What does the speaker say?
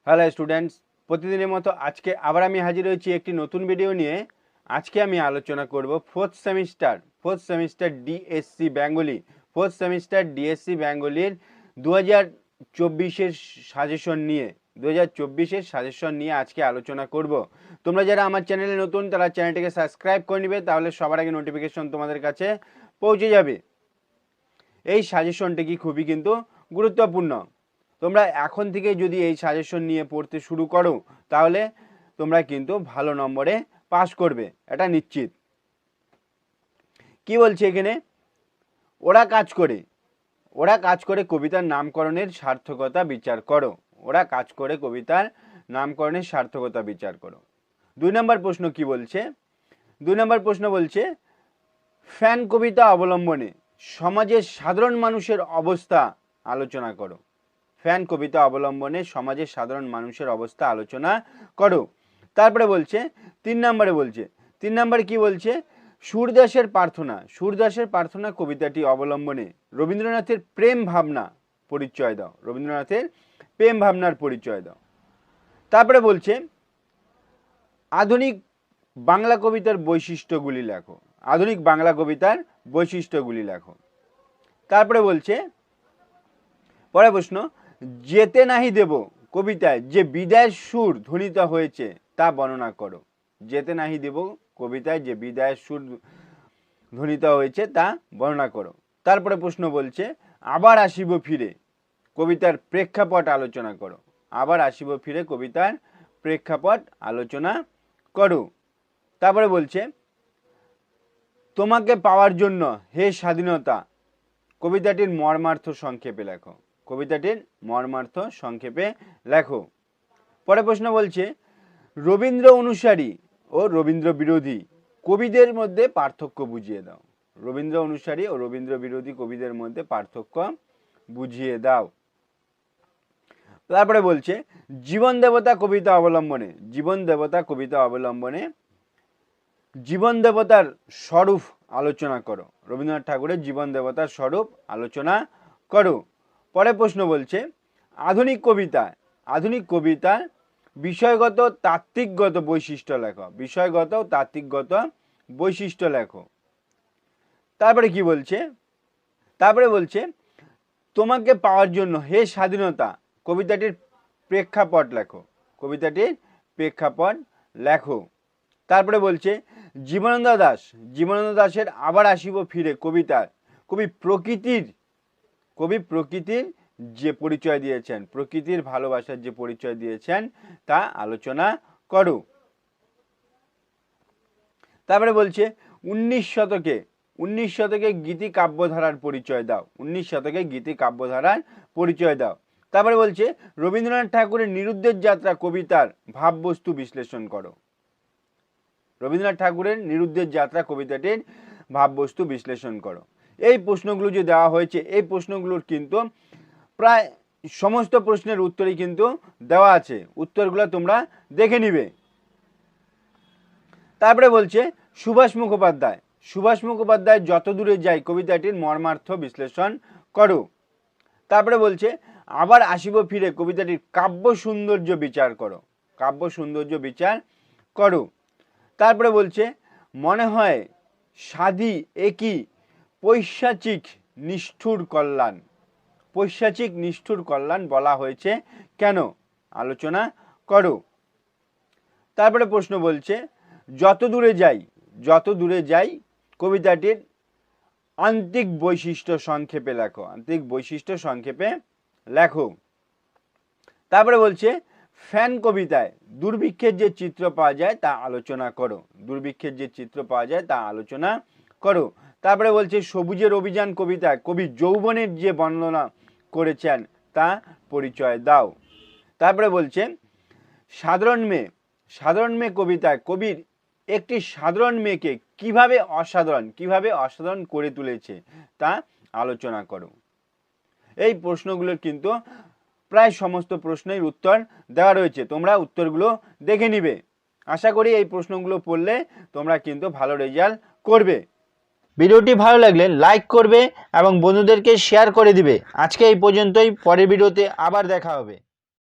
Hello students, প্রতিদিনের মতো আজকে আবার আমি হাজির হয়েছি একটি নতুন ভিডিও নিয়ে। আজকে আমি আলোচনা করব ফোর্থ সেমিস্টার ডিএসসি বেঙ্গলির 2024-এর সাজেশন নিয়ে আজকে আলোচনা করব। তোমরা যারা আমার চ্যানেলে নতুন তারা চ্যানেলটিকে সাবস্ক্রাইব করে নিবে, তাহলে সবার আগে নোটিফিকেশন তোমাদের কাছে পৌঁছে যাবে। এই সাজেশনটি কি খুবই কিন্তু গুরুত্বপূর্ণ। তোমরা এখন থেকে যদি এই সাজেশন নিয়ে পড়তে শুরু করো তাহলে তোমরা কিন্তু ভালো নম্বরে পাস করবে, এটা নিশ্চিত। কি বলছে এখানে? ওরা কাজ করে কবিতার নামকরণের সার্থকতা বিচার করো। ওরা কাজ করে কবিতার নামকরণের সার্থকতা বিচার করো। 2 নম্বর প্রশ্ন কি বলছে? 2 নম্বর প্রশ্ন বলছে ফ্যান কবিতা অবলম্বনে সমাজের সাধারণ মানুষের অবস্থা আলোচনা করো। ফ্যান কবিতা অবলম্বনে সমাজের সাধারণ মানুষের অবস্থা আলোচনা করো। তারপরে বলছে 3 নম্বরে কি বলছে? সুরদাসের প্রার্থনা কবিতাটি অবলম্বনে রবীন্দ্রনাথের প্রেম ভাবনার পরিচয় দাও। তারপরে বলছে আধুনিক বাংলা কবিতার বৈশিষ্ট্যগুলি লেখো। তারপরে বলছে পরের প্রশ্ন, যেতে নাহি দেব কবিতায় যে বিদায়ের সুর ধ্বনিত হয়েছে তা বর্ণনা করো। যেতে নাহি দেব কবিতায় যে বিদায়ের সুর ধ্বনিত হয়েছে তা বর্ণনা করো। তারপরে প্রশ্ন বলছে আবার আসিব ফিরে কবিতার প্রেক্ষাপট আলোচনা করো। কবিতার প্রেক্ষাপট আলোচনা করো। তারপরে বলছে তোমাকে পাওয়ার জন্য হে স্বাধীনতা কবিতাটির মর্মার্থ সংক্ষেপে লেখো। পরে প্রশ্ন বলছে রবীন্দ্র অনুসারী ও রবীন্দ্র বিরোধী কবিদের মধ্যে পার্থক্য বুঝিয়ে দাও। রবীন্দ্র অনুসারী ও রবীন্দ্র বিরোধী কবিদের মধ্যে পার্থক্য বুঝিয়ে দাও। তারপরে বলছে জীবন দেবতা কবিতা অবলম্বনে জীবন দেবতার স্বরূপ আলোচনা করো। রবীন্দ্রনাথ ঠাকুরের জীবন দেবতার স্বরূপ আলোচনা করো। পরে প্রশ্ন বলছে আধুনিক কবিতার বিষয়গত তাত্ত্বিকগত বৈশিষ্ট্য লেখো। তারপরে কি বলছে? তারপরে বলছে তোমাকে পাওয়ার জন্য হে স্বাধীনতা কবিতাটির প্রেক্ষাপট লেখো। তারপরে বলছে জীবনানন্দ দাশের আবার আসিব ফিরে কবিতার কবি প্রকৃতির যে পরিচয় দিয়েছেন, প্রকৃতির ভালোবাসার যে পরিচয় দিয়েছেন তা আলোচনা করো। তারপরে বলছে 19 শতকে গীতি কাব্যধারার পরিচয় দাও। তারপরে বলছে রবীন্দ্রনাথ ঠাকুরের নিরুদ্দেশ যাত্রা কবিতার ভাববস্তু বিশ্লেষণ করো। রবীন্দ্রনাথ ঠাকুরের নিরুদ্দেশ যাত্রা কবিতাটির ভাববস্তু বিশ্লেষণ করো। এই প্রশ্নগুলো যে দেওয়া হয়েছে এই প্রশ্নগুলোর কিন্তু প্রায় সমস্ত প্রশ্নের উত্তরই কিন্তু দেওয়া আছে, উত্তরগুলো তোমরা দেখে নিবে। তারপরে বলছে সুভাষ মুখোপাধ্যায় যত দূরে যাই কবিতাটির মর্মার্থ বিশ্লেষণ করো। তারপরে বলছে আবার আসিব ফিরে কবিতাটির কাব্য সৌন্দর্য বিচার করো। তারপরে বলছে মনে হয় সাধী একই পৈশাচিক নিষ্ঠুর কল্যাণ বলা হয়েছে কেন আলোচনা করো। তারপরে প্রশ্ন বলছে যত দূরে যাই কবিতাটির আন্তিক বৈশিষ্ট্য সংক্ষেপে লেখো। তারপরে বলছে ফ্যান কবিতায় দুর্ভিক্ষের যে চিত্র পাওয়া যায় তা আলোচনা করো। তারপরে বলছে সবুজের অভিযান কবিতায় কবি যৌবনের যে বর্ণনা করেছেন তা পরিচয় দাও। তারপরে বলছে সাধারণ মেয়ে কবিতায় কবির একটি সাধারণ মেয়েকে কিভাবে অসাধারণ করে তুলেছে তা আলোচনা করো। এই প্রশ্নগুলোর কিন্তু প্রায় সমস্ত প্রশ্নের উত্তর দেওয়া রয়েছে, তোমরা উত্তরগুলো দেখে নিবে। আশা করি এই প্রশ্নগুলো পড়লে তোমরা কিন্তু ভালো রেজাল্ট করবে। ভিডিওটি ভালো লাগলে লাইক করবে এবং বন্ধুদেরকে শেয়ার করে দিবে। আজকে এই পর্যন্তই, পরের ভিডিওতে আবার দেখা হবে।